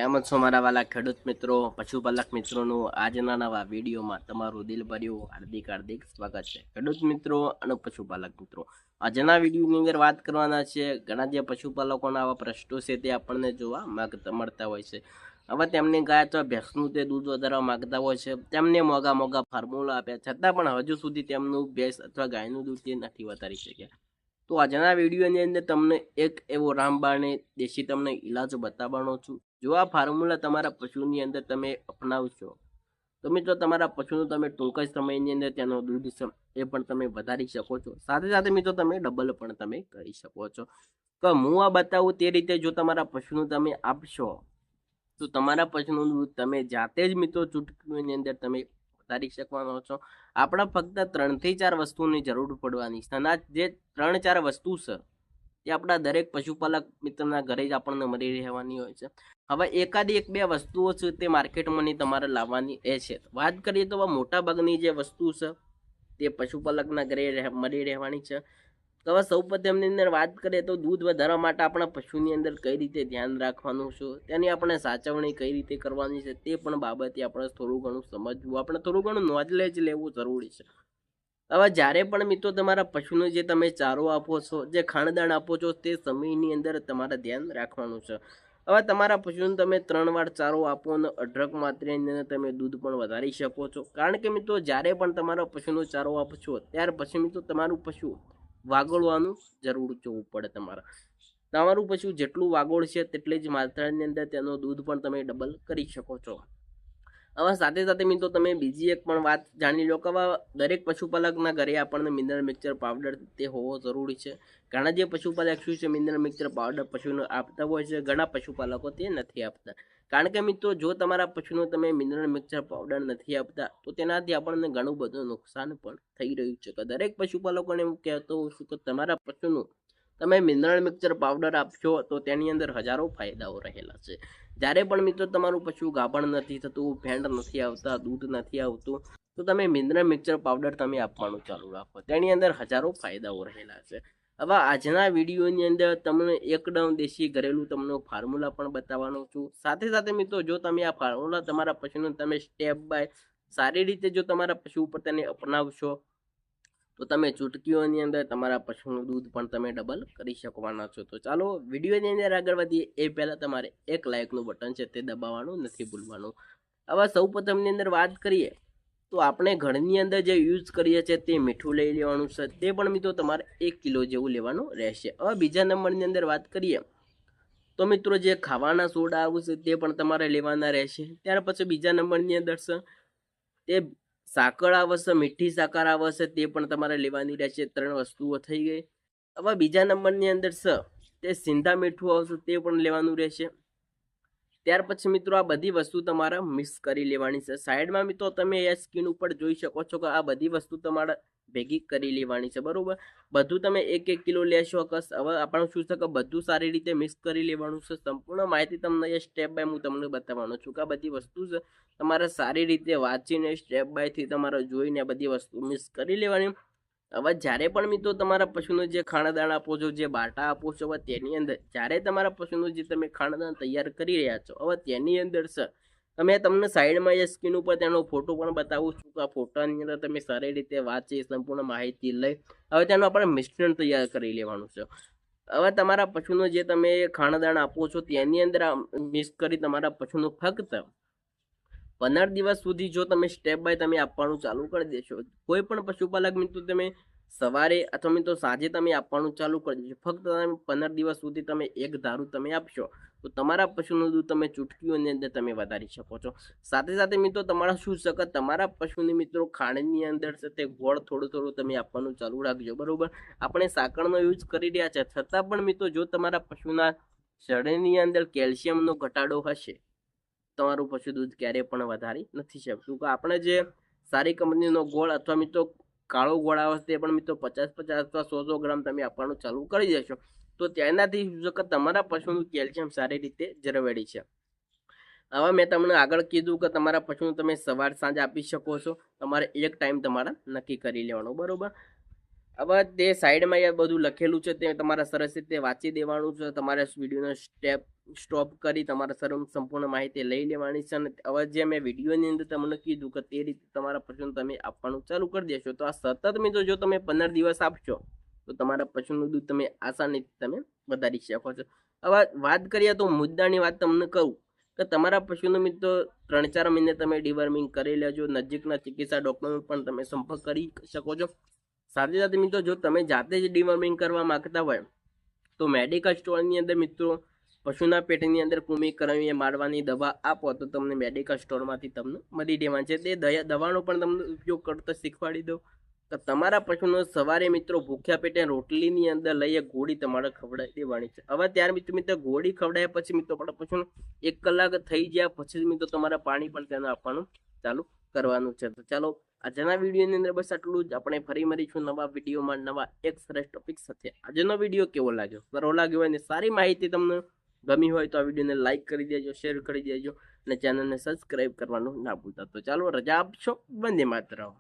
કેમ છો મારા વાલા ખેડૂત મિત્રો, પશુપાલક મિત્રોનું આજના નવા વિડીયોમાં તમારું દિલભર્યું હાર્દિક હાર્દિક સ્વાગત છે. ખેડૂત મિત્રો અને પશુપાલક મિત્રો, આજના વિડીયોની અંદર વાત કરવાના છે ઘણા જે પશુપાલકોના આવા પ્રશ્નો છે તે આપણને જોવા મળતા હોય છે. હવે તેમની ગાય અથવા ભેંસનું તે દૂધ વધારવા માગતા હોય છે, તેમને મોંઘા મોંઘા ફોર્મ્યુલા આપ્યા છતાં પણ હજુ સુધી તેમનું ભેંસ અથવા ગાયનું દૂધ તે નથી વધારી શક્યા. તો આજના વિડીયોની અંદર તમને એક એવો રામબાણ દેશી તમને ઈલાજ બતાવવાનો છું. જો આ ફોર્મ્યુલા તમારા પશુની અંદર તમે અપનાવશો તો મિત્રો તમારા પશુનું તમે ટૂંક જ સમયની અંદર તેનો દૂધ છે એ પણ તમે વધારી શકો છો. સાથે સાથે મિત્રો તમે ડબલ પણ તમે કરી શકો છો. તો હું આ બતાવું તે રીતે જો તમારા પશુનું તમે આપશો તો તમારા પશુનું દૂધ તમે જાતે જ મિત્રો ચૂંટકીની અંદર તમે વધારી શકવાનો છો. આપણા ફક્ત 3 થી 4 વસ્તુની જરૂર પડવાની છે. અને જે 3-4 વસ્તુ છે તે આપણા દરેક પશુપાલક મિત્રના ઘરે જ આપણને મળી રહેવાની હોય છે. હવે એકાદી 1-2 વસ્તુઓ છે તે માર્કેટમાંની તમારે લાવવાની એ છે. વાત કરીએ તો મોટા ભાગની જે વસ્તુ છે તે પશુપાલકના ઘરે મળી રહેવાની છે. તો હવે સૌ પ્રથમની અંદર વાત કરીએ તો દૂધ વધારવા માટે આપણા પશુની અંદર કઈ રીતે ધ્યાન રાખવાનું છે, તેની આપણે સાચવણી કઈ રીતે કરવાની છે તે પણ બાબતે આપણે થોડું ઘણું સમજવું, આપણે થોડું ઘણું નોલેજ લેવું જરૂરી છે. હવે જ્યારે પણ મિત્રો તમારા પશુને જે તમે ચારો આપો છો, જે ખાણદાણ આપો છો, તે સમયની અંદર તમારે ધ્યાન રાખવાનું છે. હવે તમારા પશુને તમે 3 વાર ચારો આપો અને અઢળક માત્રાની અંદર તમે દૂધ પણ વધારી શકો છો. કારણ કે મિત્રો જ્યારે પણ તમારા પશુનો ચારો આપો છો ત્યાર પછી મિત્રો તમારું પશુ વાગોળવાનું જરૂર જોવું પડે. તમારું પશુ જેટલું વાગોળ છે તેટલી જ માત્રાની અંદર તેનું દૂધ પણ તમે ડબલ કરી શકો છો. હવે સાથે સાથે મિત્રો તમે બીજી એક પણ વાત જાણી લો કે દરેક પશુપાલકના ઘરે આપણને મિનરલ મિક્સર પાવડર તે હોવો જરૂરી છે. ઘણા જે પશુપાલક શું છે મિનરલ મિક્સર પાવડર પશુને આપતા હોય છે, ઘણા પશુપાલકો તે નથી આપતા. કારણ કે મિત્રો જો તમારા પશુને તમે મિનરલ મિક્સર પાવડર નથી આપતા તો તેનાથી આપણને ઘણું બધું નુકસાન પણ થઈ રહ્યું છે. કે દરેક પશુપાલકોને હું કહેતો હોઉં છું કે તમારા પશુનું તમે મિનરલ મિક્સર પાવડર આપશો તો તેની અંદર હજારો ફાયદાઓ રહેલા છે. જ્યારે પણ મિત્રો તમારું પશુ ગાભણ નથી થતું, ફેંડ નથી આવતા, દૂધ નથી આવતું, તો તમે મિનરલ મિક્સર પાવડર તમે આપવાનું ચાલુ રાખો, તેની અંદર હજારો ફાયદાઓ રહેલા છે. હવે આજના વિડીયોની અંદર તમને એકદમ દેશી ઘરેલું તમને ફોર્મ્યુલા પણ બતાવવાનો છું. સાથે સાથે મિત્રો જો તમે આ ફોર્મ્યુલા તમારા પશુને તમે સ્ટેપ બાય સારી રીતે જો તમારા પશુ ઉપર તેને અપનાવશો તો તમે ચૂટકીઓની અંદર તમારા પશુનું દૂધ પણ તમે ડબલ કરી શકવાના છો. તો ચાલો વિડીયોની અંદર આગળ વધીએ એ પહેલાં તમારે એક લાઇકનું બટન છે તે દબાવવાનું નથી ભૂલવાનું. હવે સૌ પ્રથમની અંદર વાત કરીએ તો આપણે ઘરની અંદર જે યુઝ કરીએ છીએ તે મીઠું લઈ લેવાનું છે, તે પણ મિત્રો તમારે 1 કિલો જેવું લેવાનું રહેશે. હવે બીજા નંબરની અંદર વાત કરીએ તો મિત્રો જે ખાવાના સોડા આવશે તે પણ તમારે લેવાના રહેશે. ત્યાર પછી બીજા નંબરની અંદર છે તે સાકર આવશે, મીઠી સાકર આવશે, તે પણ તમારે લેવાની રહેશે. 3 વસ્તુઓ થઈ ગઈ. હવે બીજા નંબરની અંદર છે તે સિંધા મીઠું આવશે, તે પણ લેવાનું રહેશે. ત્યાર પછી મિત્રો આ બધી વસ્તુ તમારે મિક્સ કરી લેવાની છે. સાઈડમાં મિત્રો તમે એ સ્ક્રીન ઉપર જોઈ શકો છો કે આ બધી વસ્તુ તમારે ભેગી કરી લેવાની છે, બરોબર. બધું તમે 1-1 કિલો લેશો. હવે આપણે શું છે કે બધું સારી રીતે મિક્સ કરી લેવાનું છે. સંપૂર્ણ માહિતી તમને એ સ્ટેપ બાય હું તમને બતાવવાનો છું કે આ બધી વસ્તુ છે તમારે સારી રીતે વાંચીને સ્ટેપ બાયથી તમારે જોઈને બધી વસ્તુ મિક્સ કરી લેવાની. હવે જ્યારે પણ મિત્રો તમારા પશુને જે ખાણાદાણ આપો છો, જે બાટા આપો છો, હવે તેની અંદર જ્યારે તમારા પશુનું જે તમે ખાણાદાણ તૈયાર કરી રહ્યા છો હવે તેની અંદર છે તમે તમને સાઈડમાં એ સ્ક્રીન ઉપર તેનો ફોટો પણ બતાવું છું કે આ ફોટાની અંદર તમે સારી રીતે વાંચી સંપૂર્ણ માહિતી લઈ હવે તેનું આપણે મિશ્રણ તૈયાર કરી લેવાનું છે. હવે તમારા પશુનો જે તમે ખાણાદાણ આપો છો તેની અંદર મિક્સ કરી તમારા પશુનું ફક્ત 15 દિવસ સુધી જો તમે સ્ટેપ બાય તમે આપવાનું ચાલુ કરી દેશો, કોઈ પણ પશુપાલક મિત્રો તમે સવારે અથવા મિત્રો સાંજે તમે આપવાનું ચાલુ કરી દેશો, ફક્ત તમે 15 દિવસ સુધી તમે એક ધારું તમે આપશો તો તમારા પશુનું દૂધ તમે ચૂટકીઓની અંદર તમે વધારી શકો છો. સાથે સાથે મિત્રો તમારા શું છે કે તમારા પશુની મિત્રો ખાંડની અંદર છે તે ગોળ થોડું થોડું તમે આપવાનું ચાલુ રાખજો, બરોબર. આપણે સાકરનો યુઝ કરી રહ્યા છે છતાં પણ મિત્રો જો તમારા પશુના શરીરની અંદર કેલ્શિયમનો ઘટાડો હશે તમારું પશુ દૂધ ક્યારેય પણ વધારી નથી શકતું. કે આપણે જે સારી કંપનીનો ગોળ અથવા મિત્રો કાળો ગોળ આવે તે પણ મિત્રો 50-50 અથવા 100 ગ્રામ તમે આપવાનું ચાલુ કરી દેશો તો તેનાથી તમારા પશુનું કેલ્શિયમ સારી રીતે જળવાડી છે. હવે મેં તમને આગળ કીધું કે તમારા પશુને તમે સવાર સાંજ આપી શકો છો, તમારે એક ટાઈમ તમારે નક્કી કરી લેવાનો, બરોબર. હવે તે સાઈડમાં એ બધું લખેલું છે તે તમારે સરસ રીતે વાંચી દેવાનું છે. તમારે વિડીયોનો સ્ટેપ સ્ટોપ કરી તમારા સંપૂર્ણ માહિતી લઈ લેવાની છે. અને હવે જે મેં વિડીયોની અંદર તમને કીધું કે તે રીતે તમારા પશુને તમે આપવાનું ચાલુ કરી દેશો તો આ સતત મિત્રો જો તમે 15 દિવસ આપશો તો તમારા પશુનું દૂધ તમે આસાનીથી તમે વધારી શકો છો. હવે વાત કરીએ તો મુદ્દાની વાત તમને કહું કે તમારા પશુનું મિત્રો 3-4 મહિને તમે ડિવર્મિંગ કરી લેજો. નજીકના ચિકિત્સા ડૉક્ટરનો પણ તમે સંપર્ક કરી શકો છો. સાથે સાથે મિત્રો જો તમે જાતે જ ડિવર્મિંગ કરવા માંગતા હોય તો મેડિકલ સ્ટોરની અંદર મિત્રો પશુના પેટની અંદર કૃમિકૃમિ મારવાની દવા આપો તો તમને મેડિકલ સ્ટોરમાંથી તમને મળી રહેવાની છે. તે દવાનો પણ તમને ઉપયોગ કરતા શીખવાડી દો તો તમારા પશુનો સવારે મિત્રો ભૂખ્યા પેટે રોટલીની અંદર લઈએ ગોળી તમારે ખવડાવી દેવાની છે. હવે ત્યાર મિત્રો ગોળી ખવડાવ્યા પછી મિત્રો આપણા પશુને 1 કલાક થઈ ગયા પછી મિત્રો તમારે પાણી પણ તેને આપવાનું ચાલુ કરવાનું છે. તો ચાલો આજના વિડીયોની અંદર બસ આટલું જ. આપણે ફરી મળીશું નવા વિડીયોમાં નવા એક સરસ ટોપિક સાથે. આજનો વિડીયો કેવો લાગ્યો? સારો લાગ્યો હોય ને સારી માહિતી તમને ગમી હોય તો આ વિડીયોને લાઈક કરી દેજો, શેર કરી દેજો અને ચેનલને સબસ્ક્રાઈબ કરવાનું ના ભૂલતા. તો ચાલો રજા આપશો. વંદે માતરમ.